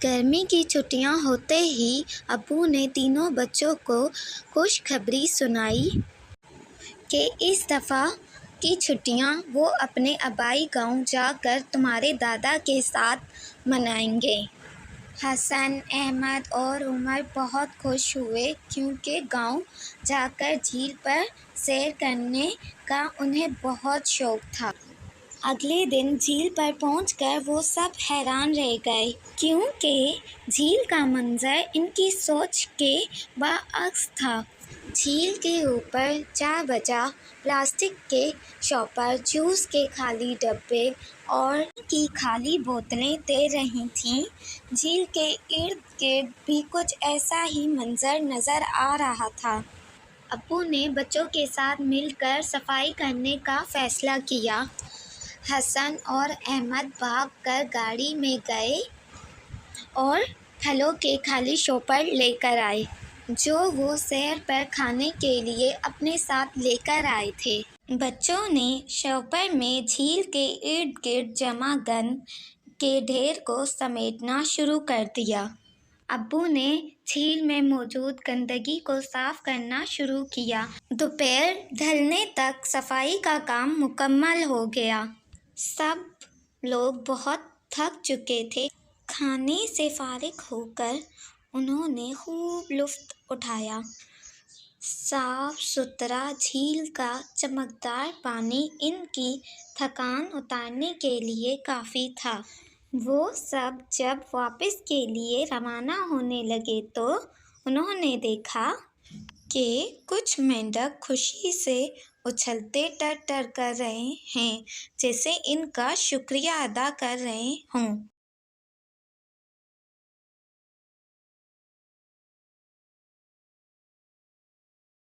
گرمی کی چھٹیاں ہوتے ہی ابو نے تینوں بچوں کو خوشخبری سنائی کہ اس دفعہ کی چھٹیاں وہ اپنے آبائی گاؤں جا کر تمہارے دادا کے ساتھ منائیں گے۔ حسن، احمد اور عمر بہت خوش ہوئے کیونکہ گاؤں جا کر جھیل پر سیر کرنے کا انہیں بہت شوق تھا۔ اگلے دن جھیل پر پہنچ کر وہ سب حیران رہ گئے کیونکہ جھیل کا منظر ان کی سوچ کے برعکس تھا۔ جھیل کے اوپر جا بجا پلاسٹک کے شاپر، جوس کے خالی ڈبے اور پانی کی خالی بوتلیں تیر رہی تھیں۔ جھیل کے ارد گرد بھی کچھ ایسا ہی منظر نظر آ رہا تھا۔ ابو نے بچوں کے ساتھ مل کر صفائی کرنے کا فیصلہ کیا۔ حسن اور احمد بھاگ کر گاڑی میں گئے اور پھلوں کے خالی شاپر لے کر آئے جو وہ سیر پر کھانے کے لیے اپنے ساتھ لے کر آئے تھے۔ بچوں نے شاپر میں جھیل کے ارد گرد جمع گند کے ڈھیر کو سمیٹنا شروع کر دیا۔ ابو نے جھیل میں موجود گندگی کو صاف کرنا شروع کیا۔ دوپہر ڈھلنے تک صفائی کا کام مکمل ہو گیا۔ سب لوگ بہت تھک چکے تھے۔ کھانے سے فارغ ہو کر انہوں نے خوب لطف اٹھایا۔ صاف ستھرا جھیل کا چمکدار پانی ان کی تھکان اتارنے کے لیے کافی تھا۔ وہ سب جب واپس کے لیے روانہ ہونے لگے تو انہوں نے دیکھا کہ کچھ مینڈک خوشی سے اچھلتے ٹر ٹر کر رہے ہیں جیسے ان کا شکریہ ادا کر رہے ہوں۔